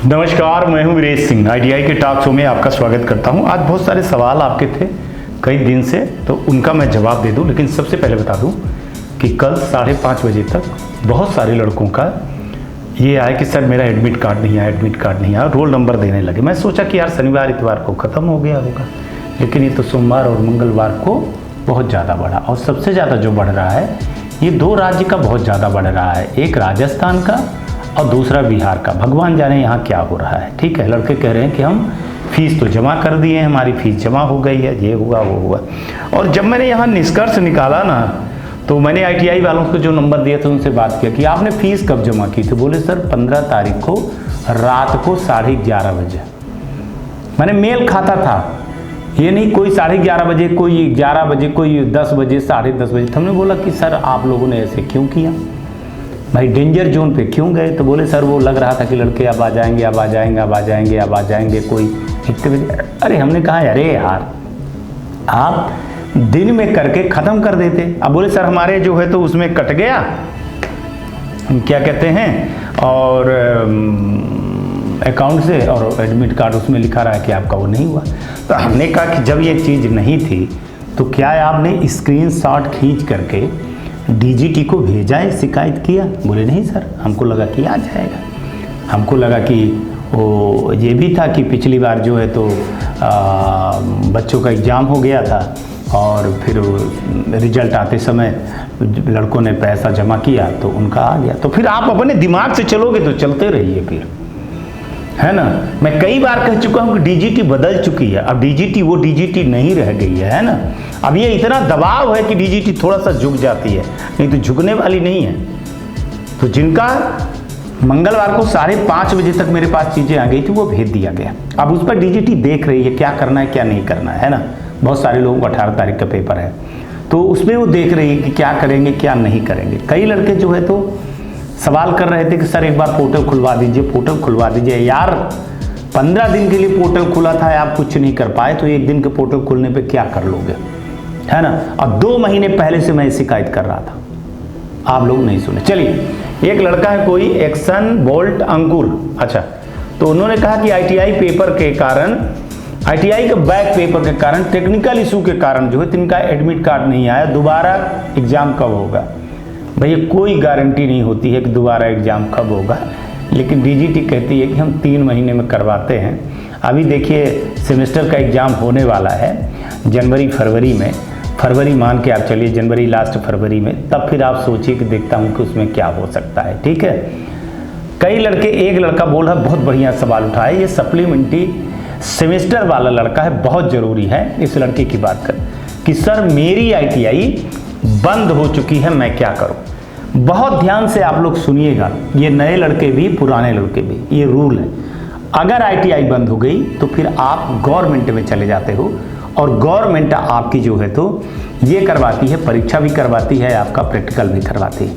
नमस्कार, मैं हूं वीरेश सिंह। आईटीआई के टॉक शो में आपका स्वागत करता हूं। आज बहुत सारे सवाल आपके थे कई दिन से, तो उनका मैं जवाब दे दूं, लेकिन सबसे पहले बता दूं कि कल 5:30 बजे तक बहुत सारे लड़कों का ये आया कि सर मेरा एडमिट कार्ड नहीं आया, रोल नंबर देने लगे। मैं सोचा कि यार शनिवार इतवार को ख़त्म हो गया होगा, लेकिन ये तो सोमवार और मंगलवार को बहुत ज़्यादा बढ़ा। और सबसे ज़्यादा जो बढ़ रहा है, ये दो राज्य का बहुत ज़्यादा बढ़ रहा है, एक राजस्थान का और दूसरा बिहार का। भगवान जाने यहाँ क्या हो रहा है। ठीक है, लड़के कह रहे हैं कि हम फीस तो जमा कर दिए हैं, हमारी फीस जमा हो गई है, ये हुआ वो हुआ। और जब मैंने यहाँ निष्कर्ष निकाला ना, तो मैंने आईटीआई वालों को जो नंबर दिए थे उनसे बात किया कि आपने फीस कब जमा की थी। बोले सर 15 तारीख को रात को 11:30 बजे। मैंने मेल खाता था, ये नहीं कोई 11:30 बजे, कोई 11 बजे, कोई 10 बजे, 10:30 बजे। हमने बोला कि सर आप लोगों ने ऐसे क्यों किया भाई, डेंजर जोन पे क्यों गए। तो बोले सर वो लग रहा था कि लड़के अब आ जाएंगे कोई इतने बजे। अरे हमने कहा अरे यार आप दिन में करके ख़त्म कर देते। अब बोले सर हमारे जो है तो उसमें कट गया, क्या कहते हैं, और अकाउंट से, और एडमिट कार्ड उसमें लिखा रहा है कि आपका वो नहीं हुआ। तो हमने कहा कि जब ये चीज़ नहीं थी तो क्या आपने स्क्रीनशॉट खींच करके डीजीटी को भेजा है, शिकायत किया। बोले नहीं सर, हमको लगा कि आ जाएगा, हमको लगा कि वो ये भी था कि पिछली बार जो है तो बच्चों का एग्ज़ाम हो गया था और फिर रिजल्ट आते समय लड़कों ने पैसा जमा किया तो उनका आ गया। तो फिर आप अपने दिमाग से चलोगे तो चलते रहिए फिर, है ना। मैं कई बार कह चुका हूँ कि डीजीटी बदल चुकी है, अब डीजीटी वो डीजीटी नहीं रह गई है ना। अब ये इतना दबाव है कि डीजीटी थोड़ा सा झुक जाती है, नहीं तो झुकने वाली नहीं है। तो जिनका मंगलवार को 5:30 बजे तक मेरे पास चीज़ें आ गई थी वो भेज दिया गया। अब उस पर डीजीटी देख रही है क्या करना है क्या नहीं करना है ना। बहुत सारे लोगों को 18 तारीख का पेपर है, तो उसमें वो देख रही है कि क्या करेंगे क्या नहीं करेंगे। कई लड़के जो है तो सवाल कर रहे थे कि सर एक बार पोर्टल खुलवा दीजिए। यार 15 दिन के लिए पोर्टल खुला था, आप कुछ नहीं कर पाए, तो एक दिन के पोर्टल खुलने पे क्या कर लोगे, है ना। और 2 महीने पहले से मैं शिकायत कर रहा था, आप लोग नहीं सुने। चलिए, एक लड़का है कोई एक्शन बोल्ट अंकुर, अच्छा, तो उन्होंने कहा कि आईटीआई पेपर के कारण, आईटीआई के बैक पेपर के कारण, टेक्निकल इशू के कारण जो है तिनका एडमिट कार्ड नहीं आया। दोबारा एग्जाम कब होगा। भैया कोई गारंटी नहीं होती है कि दोबारा एग्ज़ाम कब होगा, लेकिन डीजीटी कहती है कि हम 3 महीने में करवाते हैं। अभी देखिए सेमेस्टर का एग्ज़ाम होने वाला है जनवरी फरवरी में, फरवरी मान के आप चलिए, जनवरी लास्ट फरवरी में, तब फिर आप सोचिए कि देखता हूँ कि उसमें क्या हो सकता है। ठीक है, कई लड़के, एक लड़का बोला बहुत बढ़िया सवाल उठाया, ये सप्लीमेंट्री सेमेस्टर वाला लड़का है, बहुत ज़रूरी है इस लड़के की बात कर कि सर मेरी आईटीआई बंद हो चुकी है, मैं क्या करूं। बहुत ध्यान से आप लोग सुनिएगा, ये नए लड़के भी पुराने लड़के भी, ये रूल है। अगर आईटीआई बंद हो गई तो फिर आप गवर्नमेंट में चले जाते हो, और गवर्नमेंट आपकी जो है तो ये करवाती है, परीक्षा भी करवाती है, आपका प्रैक्टिकल भी करवाती है।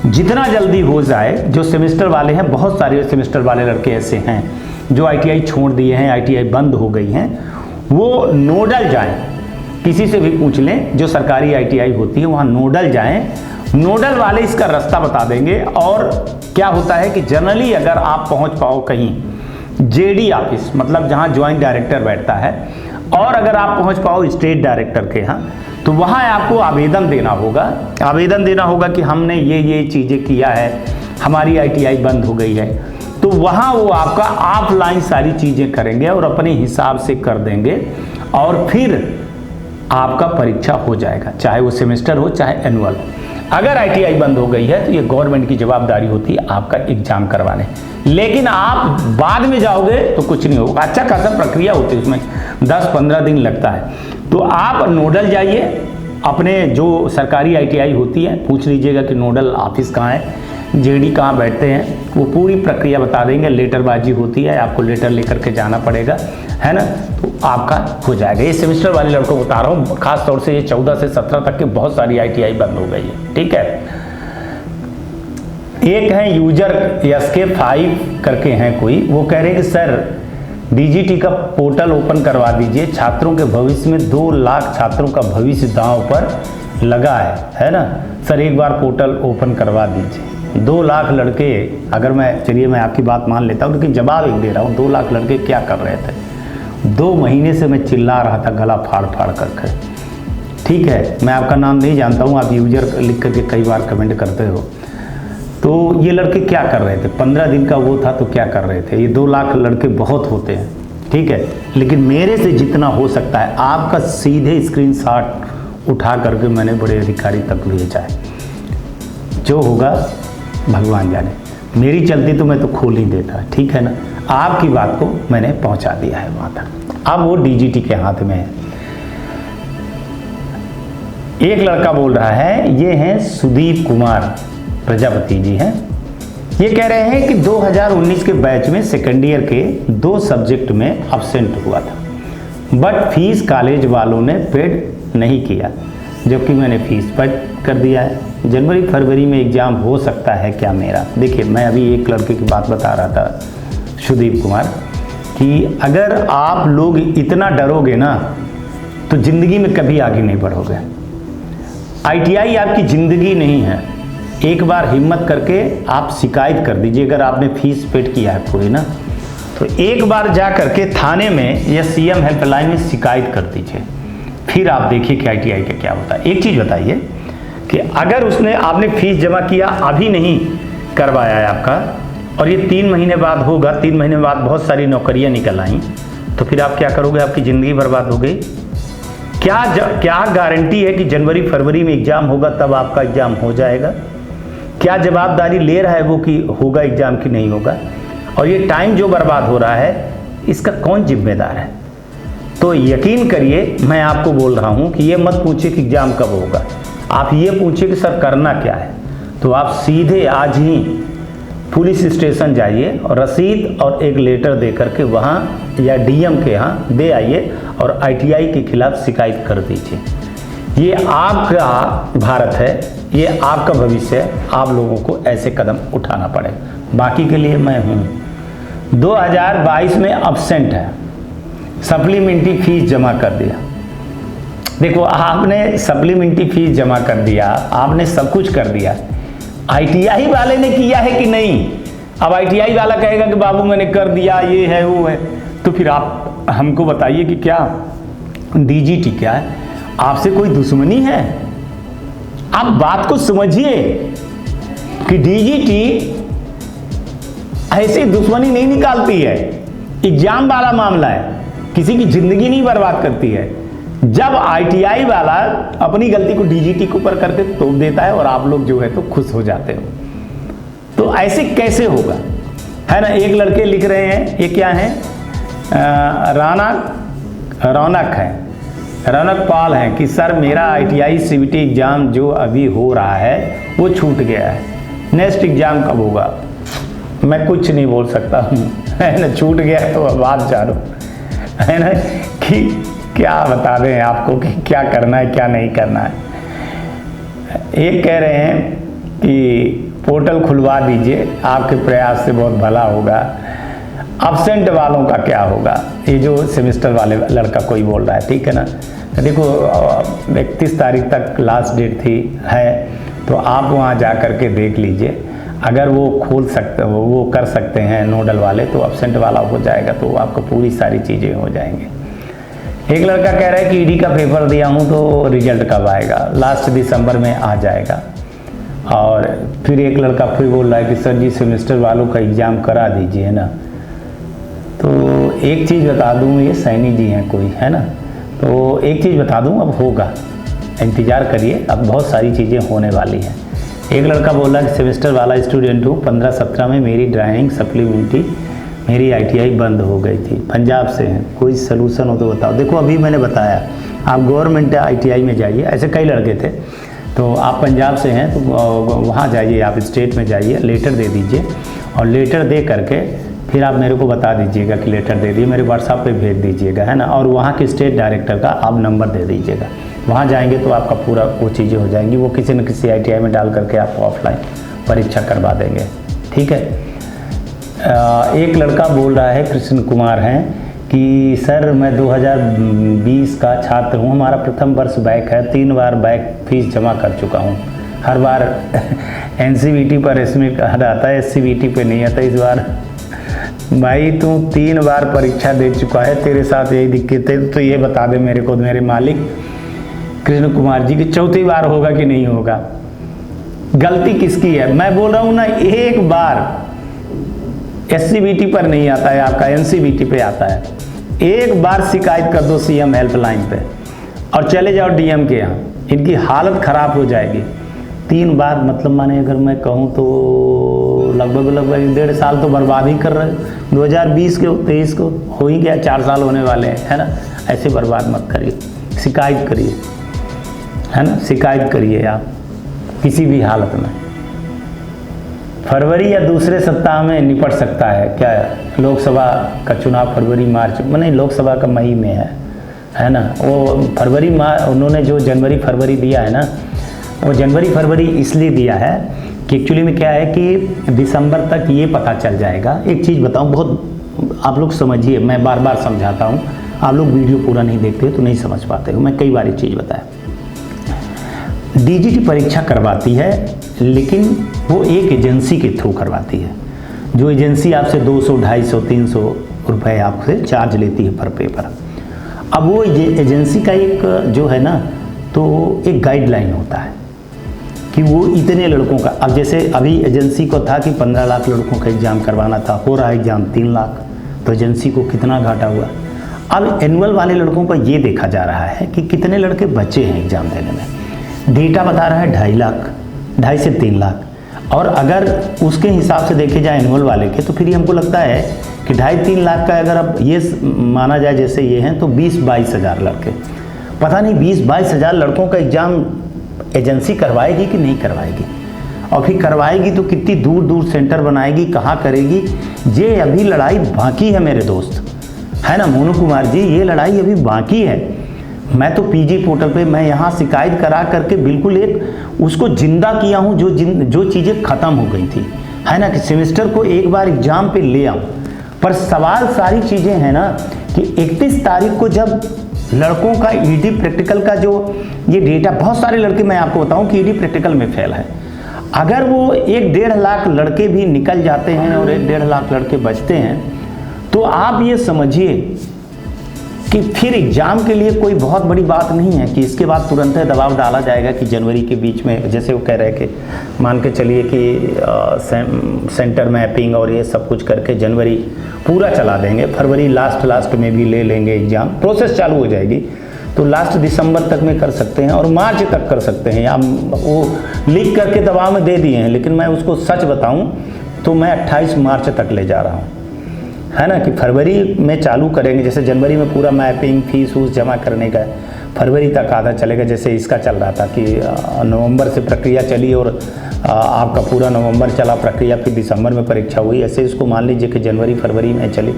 जितना जल्दी हो जाए, जो सेमेस्टर वाले हैं, बहुत सारे सेमेस्टर वाले लड़के ऐसे हैं जो आईटीआई छोड़ दिए हैं, आईटीआई बंद हो गई हैं, वो नोडल जाएं, किसी से भी पूछ लें, जो सरकारी आईटीआई होती है वहाँ नोडल जाएं, नोडल वाले इसका रास्ता बता देंगे। और क्या होता है कि जनरली अगर आप पहुँच पाओ कहीं जेडी ऑफिस, मतलब जहाँ ज्वाइंट डायरेक्टर बैठता है, और अगर आप पहुँच पाओ स्टेट डायरेक्टर के यहाँ, तो वहाँ आपको आवेदन देना होगा कि हमने ये चीज़ें किया है, हमारी आईटीआई बंद हो गई है। तो वहाँ वो आपका ऑफलाइन सारी चीज़ें करेंगे और अपने हिसाब से कर देंगे, और फिर आपका परीक्षा हो जाएगा, चाहे वो सेमेस्टर हो चाहे एनुअल। अगर आईटीआई बंद हो गई है तो ये गवर्नमेंट की जवाबदारी होती है आपका एग्जाम करवाने, लेकिन आप बाद में जाओगे तो कुछ नहीं होगा। अच्छा खासा प्रक्रिया होती है, उसमें 10-15 दिन लगता है। तो आप नोडल जाइए, अपने जो सरकारी आईटीआई होती है पूछ लीजिएगा कि नोडल ऑफिस कहाँ है, जेडी कहाँ बैठते हैं, वो पूरी प्रक्रिया बता देंगे। लेटरबाजी होती है, आपको लेटर लेकर के जाना पड़ेगा, है ना, तो आपका हो जाएगा। ये सेमेस्टर वाले लड़कों को बता रहा हूँ, खास तौर से ये 14 से 17 तक के बहुत सारी आईटीआई बंद हो गई है। ठीक है, एक है यूजर SK5 करके हैं कोई, वो कह रहे हैं कि सर डीजीटी का पोर्टल ओपन करवा दीजिए, छात्रों के भविष्य में 2 लाख छात्रों का भविष्य दांव पर लगा है ना सर, एक बार पोर्टल ओपन करवा दीजिए। 2 लाख लड़के, अगर मैं आपकी बात मान लेता हूँ, लेकिन जवाब एक दे रहा हूँ, 2 लाख लड़के क्या कर रहे थे? 2 महीने से मैं चिल्ला रहा था गला फाड़ फाड़ करके। ठीक है, मैं आपका नाम नहीं जानता हूँ, आप यूजर लिख करके कई बार कमेंट करते हो। तो ये लड़के क्या कर रहे थे? 15 दिन का वो था तो क्या कर रहे थे? ये 2 लाख लड़के बहुत होते हैं, ठीक है, लेकिन मेरे से जितना हो सकता है आपका सीधे स्क्रीनशॉट उठा करके मैंने बड़े अधिकारी तक भेजा है। जो होगा भगवान जाने, मेरी चलती तो मैं तो खोल ही देता, ठीक है ना। आपकी बात को मैंने पहुंचा दिया है वहाँ तक, अब वो डीजीटी के हाथ में है। एक लड़का बोल रहा है, ये हैं सुदीप कुमार प्रजापति जी हैं, ये कह रहे हैं कि 2019 के बैच में सेकेंड ईयर के 2 सब्जेक्ट में एब्सेंट हुआ था, बट फीस कॉलेज वालों ने पेड नहीं किया, जबकि मैंने फीस पेड कर दिया है। जनवरी फरवरी में एग्ज़ाम हो सकता है क्या मेरा? देखिए, मैं अभी एक लड़के की बात बता रहा था, सुदीप कुमार, कि अगर आप लोग इतना डरोगे ना तो ज़िंदगी में कभी आगे नहीं बढ़ोगे। ITI आपकी ज़िंदगी नहीं है। एक बार हिम्मत करके आप शिकायत कर दीजिए, अगर आपने फीस पेड किया है पूरी ना, तो एक बार जा करके थाने में या CM हेल्पलाइन में शिकायत कर दीजिए, फिर आप देखिए कि ITI का क्या होता है। एक चीज़ बताइए कि अगर आपने फीस जमा किया, अभी नहीं करवाया है आपका, और ये 3 महीने बाद होगा, 3 महीने बाद बहुत सारी नौकरियां निकल आई, तो फिर आप क्या करोगे? आपकी ज़िंदगी बर्बाद हो गई। क्या गारंटी है कि जनवरी फरवरी में एग्ज़ाम होगा तब आपका एग्ज़ाम हो जाएगा? क्या जवाबदारी ले रहा है वो कि होगा एग्ज़ाम कि नहीं होगा? और ये टाइम जो बर्बाद हो रहा है, इसका कौन जिम्मेदार है? तो यकीन करिए, मैं आपको बोल रहा हूँ कि ये मत पूछिए कि एग्ज़ाम कब होगा, आप ये पूछिए कि सर करना क्या है। तो आप सीधे आज ही पुलिस स्टेशन जाइए और रसीद और एक लेटर दे करके वहाँ या DM के यहाँ दे आइए और ITI के खिलाफ शिकायत कर दीजिए। ये आपका भारत है, ये आपका भविष्य है, आप लोगों को ऐसे कदम उठाना पड़ेगा। बाकी के लिए मैं हूँ। 2022 में एब्सेंट है, सप्लीमेंट्री फीस जमा कर दिया। देखो, आपने सप्लीमेंट्री फीस जमा कर दिया, आपने सब कुछ कर दिया, ITI वाले ने किया है कि नहीं? अब ITI वाला कहेगा कि बाबू मैंने कर दिया, ये है वो है, तो फिर आप हमको बताइए कि क्या DGT क्या है? आपसे कोई दुश्मनी है? आप बात को समझिए कि DGT ऐसी दुश्मनी नहीं निकालती है। एग्जाम वाला मामला है, किसी की जिंदगी नहीं बर्बाद करती है। जब ITI वाला अपनी गलती को DGT के ऊपर करके तोप देता है और आप लोग जो है तो खुश हो जाते हो, तो ऐसे कैसे होगा? है ना। एक लड़के लिख रहे हैं, ये क्या है, रौनक पाल हैं कि सर मेरा ITI CBT एग्ज़ाम जो अभी हो रहा है वो छूट गया है, नेक्स्ट एग्ज़ाम कब होगा? मैं कुछ नहीं बोल सकता हूँ, है ना। छूट गया तो अब आप जानो, है ना, कि क्या बता दें आपको कि क्या करना है क्या नहीं करना है। एक कह रहे हैं कि पोर्टल खुलवा दीजिए, आपके प्रयास से बहुत भला होगा। एब्सेंट वालों का क्या होगा? ये जो सेमेस्टर वाले लड़का कोई बोल रहा है, ठीक है ना। देखो, 31 तारीख तक लास्ट डेट है, तो आप वहाँ जा कर के देख लीजिए। अगर वो वो कर सकते हैं नोडल वाले, तो एब्सेंट वाला हो जाएगा, तो आपको पूरी सारी चीज़ें हो जाएंगी। एक लड़का कह रहा है कि ED का पेपर दिया हूँ तो रिजल्ट कब आएगा? लास्ट दिसंबर में आ जाएगा। और फिर एक लड़का फिर बोल रहा है कि सर जी सेमेस्टर वालों का एग्ज़ाम करा दीजिए ना। तो एक चीज़ बता दूँ, ये सैनी जी हैं कोई, है ना, तो एक चीज़ बता दूँ, अब होगा, इंतज़ार करिए, अब बहुत सारी चीज़ें होने वाली हैं। एक लड़का बोला कि सेमेस्टर वाला स्टूडेंट हूँ, 15-17 में मेरी ड्राइंग सप्लीमेंट्री मेरी ITI बंद हो गई थी, पंजाब से हैं, कोई सलूशन हो तो बताओ। देखो, अभी मैंने बताया, आप गवर्नमेंट ITI में जाइए, ऐसे कई लड़के थे, तो आप पंजाब से हैं तो वहाँ जाइए, आप स्टेट में जाइए, लेटर दे दीजिए, और लेटर दे करके फिर आप मेरे को बता दीजिएगा कि लेटर दे दिए, मेरे WhatsApp पे भेज दीजिएगा, है ना। और वहाँ के स्टेट डायरेक्टर का आप नंबर दे दीजिएगा, वहाँ जाएंगे तो आपका पूरा वो चीज़ें हो जाएंगी, वो किसी न किसी ITI में डाल करके आपको ऑफलाइन परीक्षा करवा देंगे, ठीक है। एक लड़का बोल रहा है, कृष्ण कुमार हैं, कि सर मैं 2020 का छात्र हूँ, हमारा प्रथम वर्ष बैक है, 3 बार बैक फीस जमा कर चुका हूँ, हर बार एनसीवीटी पर इसमें आता है, एससीवीटी पे नहीं आता इस बार। भाई तू 3 बार परीक्षा दे चुका है, तेरे साथ यही दिक्कत है, तो ये बता दे मेरे को मेरे मालिक कृष्ण कुमार जी की 4थी बार होगा कि नहीं होगा? गलती किसकी है? मैं बोल रहा हूँ ना, एक बार एससीवीटी पर नहीं आता है आपका, एनसीवीटी पे आता है। एक बार शिकायत कर दो सीएम हेल्पलाइन पे और चले जाओ डीएम के यहाँ, इनकी हालत खराब हो जाएगी। 3 बार मतलब माने अगर मैं कहूँ तो लगभग 1.5 साल तो बर्बाद ही कर रहे। 2020 के 23 को हो ही गया, 4 साल होने वाले हैं, है ना। ऐसे बर्बाद मत करिए, शिकायत करिए, है ना, शिकायत करिए आप किसी भी हालत में। फरवरी या दूसरे सप्ताह में निपट सकता है क्या? लोकसभा का चुनाव फरवरी मार्च नहीं, लोकसभा का मई में है ना। वो फरवरी उन्होंने जो जनवरी फरवरी दिया है ना, वो जनवरी फरवरी इसलिए दिया है कि एक्चुअली में क्या है कि दिसंबर तक ये पता चल जाएगा। एक चीज़ बताऊं, बहुत आप लोग समझिए, मैं बार बार समझाता हूँ, आप लोग वीडियो पूरा नहीं देखते तो नहीं समझ पाते हो। मैं कई बार ये चीज़ बताया, डीजीटी परीक्षा करवाती है लेकिन वो एक एजेंसी के थ्रू करवाती है, जो एजेंसी आपसे 200, 250, 300 रुपये आपसे चार्ज लेती है पर पेपर। अब वो एजेंसी का एक जो है ना, तो एक गाइडलाइन होता है कि वो इतने लड़कों का, अब जैसे अभी एजेंसी को था कि 15 लाख लड़कों का एग्ज़ाम करवाना था, हो रहा है एग्ज़ाम 3 लाख, तो एजेंसी को कितना घाटा हुआ। अब एनुअल वाले लड़कों का ये देखा जा रहा है कि कितने लड़के बचे हैं एग्ज़ाम देने में। डेटा बता रहा है 2.5 लाख, 2.5 से 3 लाख, और अगर उसके हिसाब से देखे जाए एनुअल वाले के, तो फिर हमको लगता है कि 2.5-3 लाख का अगर अब ये माना जाए जैसे ये हैं, तो 20-22 हज़ार लड़के, पता नहीं 20-22 हज़ार लड़कों का एग्ज़ाम एजेंसी करवाएगी कि नहीं करवाएगी, और फिर करवाएगी तो कितनी दूर दूर सेंटर बनाएगी, कहाँ करेगी। ये अभी लड़ाई बाकी है मेरे दोस्त, है ना मोनू कुमार जी, ये लड़ाई अभी बाकी है। मैं तो पीजी पोर्टल पे मैं यहाँ शिकायत करा करके बिल्कुल एक उसको जिंदा किया हूँ, जो चीज़ें ख़त्म हो गई थी, है ना, कि सेमेस्टर को एक बार एग्ज़ाम पे ले आऊँ। पर सवाल सारी चीज़ें हैं ना कि 31 तारीख को जब लड़कों का ईडी प्रैक्टिकल का जो ये डेटा, बहुत सारे लड़के मैं आपको बताऊँ कि ईडी प्रैक्टिकल में फेल है। अगर वो 1-1.5 लाख लड़के भी निकल जाते हैं और 1-1.5 लाख लड़के बचते हैं, तो आप ये समझिए कि फिर एग्ज़ाम के लिए कोई बहुत बड़ी बात नहीं है कि इसके बाद तुरंत दबाव डाला जाएगा कि जनवरी के बीच में, जैसे वो कह रहे हैं कि मान के चलिए कि सेंटर मैपिंग और ये सब कुछ करके जनवरी पूरा चला देंगे, फरवरी लास्ट में भी ले लेंगे एग्ज़ाम, प्रोसेस चालू हो जाएगी, तो लास्ट दिसंबर तक में कर सकते हैं और मार्च तक कर सकते हैं, या वो लिख करके दबाव में दे दिए हैं। लेकिन मैं उसको सच बताऊँ तो मैं 28 मार्च तक ले जा रहा हूँ, है ना, कि फरवरी में चालू करेंगे। जैसे जनवरी में पूरा मैपिंग फीस वूस जमा करने का, फरवरी तक आधा चलेगा। जैसे इसका चल रहा था कि नवंबर से प्रक्रिया चली और आपका पूरा नवंबर चला प्रक्रिया, फिर दिसंबर में परीक्षा हुई। ऐसे इसको मान लीजिए कि जनवरी फरवरी में चली,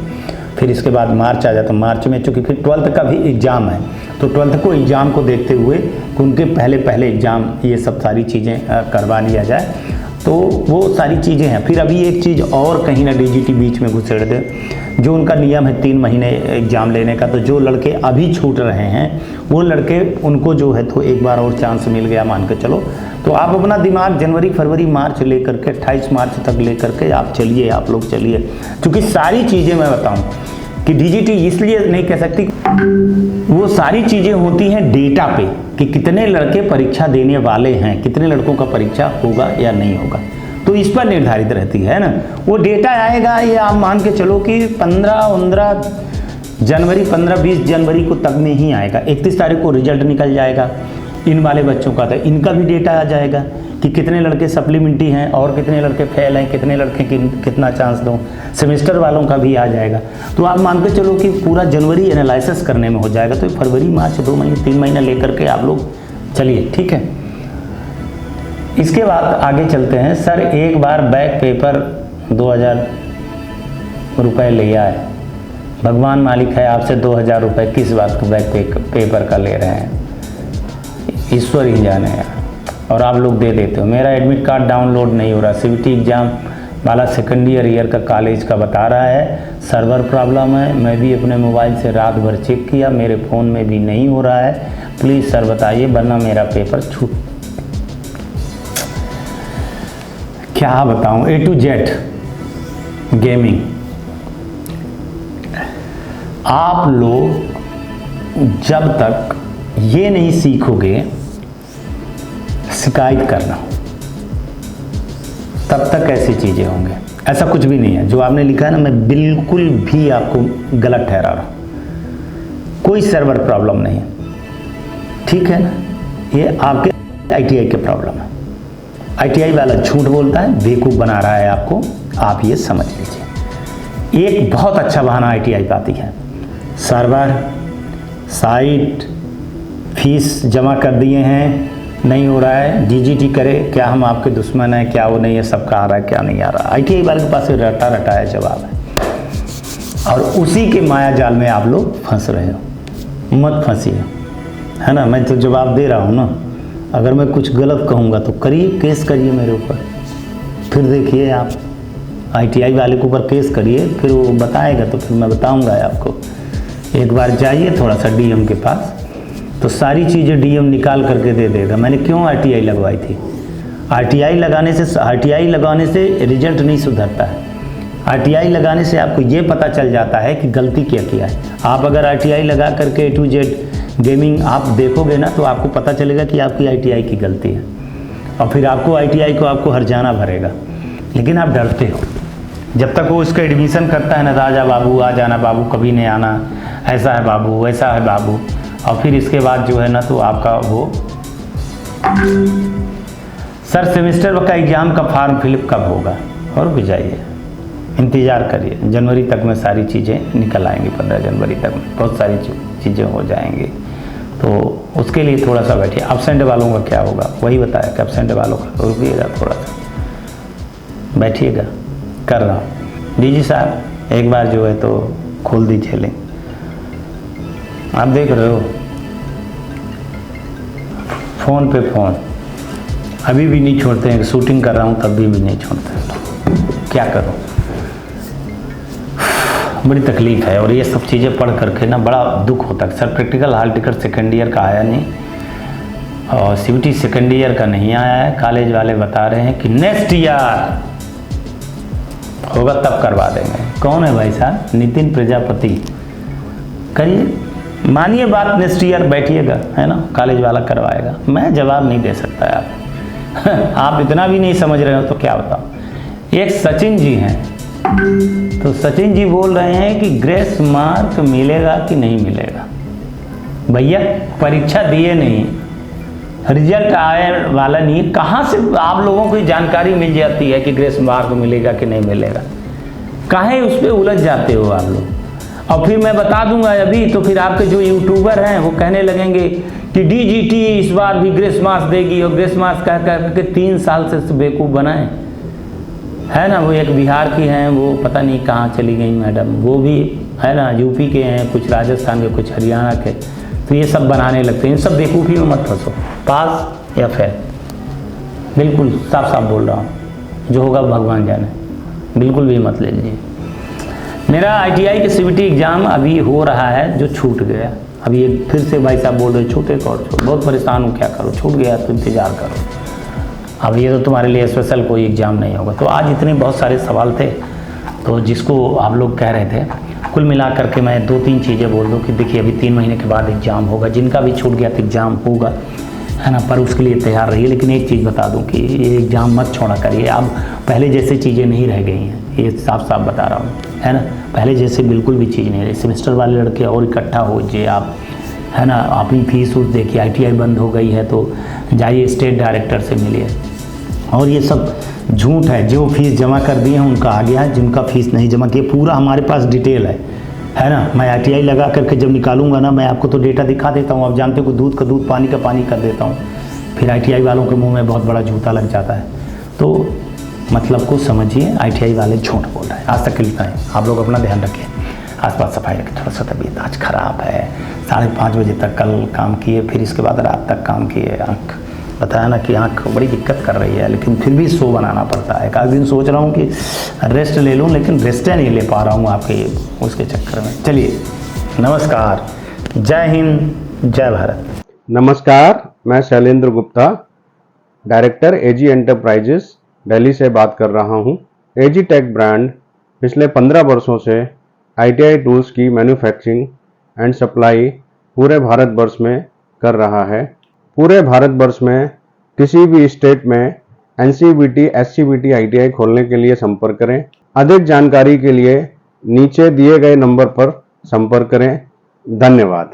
फिर इसके बाद मार्च आ जाता। मार्च में चूँकि फिर 12th का भी एग्ज़ाम है, तो 12th को एग्ज़ाम को देखते हुए उनके पहले एग्ज़ाम ये सब सारी चीज़ें करवा लिया जाए, तो वो सारी चीज़ें हैं। फिर अभी एक चीज़ और कहीं ना डीजीटी बीच में घुसेड़ दे, जो उनका नियम है 3 महीने एग्ज़ाम लेने का, तो जो लड़के अभी छूट रहे हैं वो लड़के, उनको जो है तो एक बार और चांस मिल गया मान के चलो। तो आप अपना दिमाग जनवरी फरवरी मार्च लेकर के 28 मार्च तक लेकर के आप चलिए, आप लोग चलिए। क्योंकि सारी चीज़ें मैं बताऊँ कि डीजीटी इसलिए नहीं कह सकती, वो सारी चीज़ें होती हैं डेटा पे कि कितने लड़के परीक्षा देने वाले हैं, कितने लड़कों का परीक्षा होगा या नहीं होगा, तो इस पर निर्धारित रहती है ना। वो डेटा आएगा, ये आप मान के चलो कि 15 जनवरी 15-20 जनवरी को तक में ही आएगा। 31 तारीख को रिजल्ट निकल जाएगा इन वाले बच्चों का, तो इनका भी डेटा आ जाएगा कि कितने लड़के सप्लीमेंट्री हैं और कितने लड़के फेल हैं, कितने लड़के कितना चांस दूँ। सेमेस्टर वालों का भी आ जाएगा। तो आप मान के चलो कि पूरा जनवरी एनालिसिस करने में हो जाएगा, तो फरवरी मार्च 2 महीने 3 महीने लेकर के आप लोग चलिए, ठीक है। इसके बाद आगे चलते हैं। सर एक बार बैक पेपर 2000 रुपये लिया है, भगवान मालिक है आपसे 2000 रुपये किस बात को बैक पेपर का ले रहे हैं, ईश्वर ही जाने यार, और आप लोग दे देते हो। मेरा एडमिट कार्ड डाउनलोड नहीं हो रहा, सीबीटी एग्ज़ाम वाला सेकेंड ईयर का कॉलेज का बता रहा है सर्वर प्रॉब्लम है। मैं भी अपने मोबाइल से रात भर चेक किया, मेरे फ़ोन में भी नहीं हो रहा है, प्लीज़ सर बताइए वरना मेरा पेपर छूट। क्या बताऊं, A to Z गेमिंग। आप लोग जब तक ये नहीं सीखोगे शिकायत करना, तब तक ऐसी चीज़ें होंगे। ऐसा कुछ भी नहीं है जो आपने लिखा है ना, मैं बिल्कुल भी आपको गलत ठहरा रहा हूँ। कोई सर्वर प्रॉब्लम नहीं है, ठीक है ना। ये आपके ITI के प्रॉब्लम है। ITI वाला झूठ बोलता है, बेवकूफ़ बना रहा है आपको, आप ये समझ लीजिए। एक बहुत अच्छा बहाना ITI पाती है, सर्वर साइट फीस जमा कर दिए हैं, नहीं हो रहा है, DGT करे, क्या हम आपके दुश्मन हैं, क्या वो नहीं है, सबका आ रहा है, क्या नहीं आ रहा। ITI वाले के पास रटा रटाया जवाब है, और उसी के माया जाल में आप लोग फंस रहे हो। मत फंसिए, है ना। मैं तो जवाब दे रहा हूँ ना, अगर मैं कुछ गलत कहूँगा तो करिए, केस करिए मेरे ऊपर, फिर देखिए आप ITI वाले के ऊपर केस करिए, फिर वो बताएगा तो फिर मैं बताऊँगा आपको। एक बार जाइए थोड़ा सा DM के पास, तो सारी चीज़ें DM निकाल करके दे देगा। मैंने क्यों RTI लगवाई थी। RTI लगाने से रिजल्ट नहीं सुधरता है। RTI लगाने से आपको ये पता चल जाता है कि गलती क्या किया है। आप अगर RTI लगा करके A to Z गेमिंग आप देखोगे ना, तो आपको पता चलेगा कि आपकी ITI की गलती है, और फिर आपको ITI को आपको हर्जाना भरेगा। लेकिन आप डरते हो, जब तक वो उसका एडमिशन करता है ना, तो आजा बाबू, आ जाना बाबू, कभी नहीं आना, ऐसा है बाबू, वैसा है बाबू, और फिर इसके बाद जो है ना, तो आपका वो सर सेमेस्टर का एग्ज़ाम का फॉर्म फिलअप कब होगा, और भी जाइए इंतज़ार करिए, जनवरी तक में सारी चीज़ें निकल आएंगी। 15 जनवरी तक में बहुत सारी चीज़ें हो जाएंगी, तो उसके लिए थोड़ा सा बैठिए। एब्सेंट वालों का क्या होगा, वही बताया कि एब्सेंट वालों का रुकिएगा, थोड़ा सा बैठिएगा, कर रहा हूँ। DG साहब एक बार जो है तो खोल दीजिए लिंक। आप देख रहे हो फ़ोन पे फ़ोन, अभी भी नहीं छोड़ते हैं, शूटिंग कर रहा हूँ तब भी नहीं छोड़ते, क्या करूँ। बड़ी तकलीफ़ है, और ये सब चीज़ें पढ़ करके ना बड़ा दुख होता है। Sir practical hall ticket second year का आया नहीं, और CBT सेकेंड ईयर का नहीं आया है। कॉलेज वाले बता रहे हैं कि नेक्स्ट ईयर होगा तब करवा देंगे। कौन है भाई साहब? नितिन प्रजापति। करिए, मानिए बात, नेक्स्ट ईयर बैठिएगा, है ना, कॉलेज वाला करवाएगा। मैं जवाब नहीं दे सकता यार। आप इतना भी नहीं समझ रहे हो तो क्या बताओ। एक सचिन जी हैं, तो सचिन जी बोल रहे हैं कि ग्रेस मार्क मिलेगा कि नहीं मिलेगा। भैया परीक्षा दिए नहीं, रिजल्ट आए वाला नहीं, कहाँ से आप लोगों को जानकारी मिल जाती है कि ग्रेस मार्क मिलेगा कि नहीं मिलेगा? काहे उस पर उलझ जाते हो आप लोग। और फिर मैं बता दूंगा अभी, तो फिर आपके जो यूट्यूबर हैं वो कहने लगेंगे कि DGT इस बार भी ग्रेस मार्क्स देगी, और ग्रेस मार्क्स कह करके 3 साल से बेवकूफ़ बनाए, है ना। वो एक बिहार की हैं, वो पता नहीं कहाँ चली गई मैडम, वो भी है ना, UP के हैं, कुछ राजस्थान के, कुछ हरियाणा के। तो ये सब बनाने लगते हैं, इन सब बेवकूफ़ी में मत फंसो, पास या फेल। बिल्कुल साफ साफ बोल रहा हूँ, जो होगा भगवान जाने, बिल्कुल भी मत ले लीजिए। मेरा ITI के CBT एग्ज़ाम अभी हो रहा है, जो छूट गया। अभी ये फिर से भाई साहब बोल रहे छूटे और छूट, बहुत परेशान हूँ, क्या करूँ, छूट गया तो इंतज़ार करो। अब ये तो तुम्हारे लिए स्पेशल कोई एग्ज़ाम नहीं होगा। तो आज इतने बहुत सारे सवाल थे, तो जिसको आप लोग कह रहे थे, कुल मिला करके मैं 2-3 चीज़ें बोल दूँ कि देखिए अभी 3 महीने के बाद एग्ज़ाम होगा, जिनका भी छूट गया तो एग्ज़ाम होगा, है ना, पर उसके लिए तैयार रहिए। लेकिन एक चीज़ बता दूं कि ये एग्ज़ाम मत छोड़ा करिए, अब पहले जैसे चीज़ें नहीं रह गई हैं, ये साफ साफ बता रहा हूँ, है ना। पहले जैसे बिल्कुल भी चीज़ नहीं रही। सेमेस्टर वाले लड़के और इकट्ठा हो जाइए आप, है ना, अपनी फीस उस देखिए। ITI बंद हो गई है तो जाइए स्टेट डायरेक्टर से मिलिए। और ये सब झूठ है, जो फीस जमा कर दिए हैं उनका आ गया है, जिनका फीस नहीं जमा किया पूरा हमारे पास डिटेल है ना। मैं ITI लगा करके जब निकालूंगा ना, मैं आपको तो डेटा दिखा देता हूँ। आप जानते हो कि दूध का दूध पानी का पानी कर देता हूँ, फिर ITI वालों के मुंह में बहुत बड़ा जूता लग जाता है। तो मतलब को समझिए, ITI वाले झूठ बोल रहे हैं। आज तक के लिए है, आप लोग अपना ध्यान रखें, आसपास सफाई रखें। थोड़ा सा तबीयत आज ख़राब है, 5:30 बजे तक कल काम किए, फिर इसके बाद रात तक काम किए। आँख बताया ना कि आँख बड़ी दिक्कत कर रही है, लेकिन फिर भी शो बनाना पड़ता है। एक दिन सोच रहा हूँ कि रेस्ट ले लूँ, लेकिन रेस्ट नहीं ले पा रहा हूँ आपके उसके चक्कर में। चलिए, नमस्कार, जय हिंद, जय भारत। नमस्कार, मैं Shailendra Gupta, director AG enterprises, Delhi से बात कर रहा हूँ। एजी टेक ब्रांड पिछले 15 वर्षों से आईटीआई टूल्स की मैन्युफैक्चरिंग एंड सप्लाई पूरे भारतवर्ष में कर रहा है। पूरे भारतवर्ष में किसी भी स्टेट में एनसीवीटी, एससीवीटी आईटीआई खोलने के लिए संपर्क करें। अधिक जानकारी के लिए नीचे दिए गए नंबर पर संपर्क करें। धन्यवाद।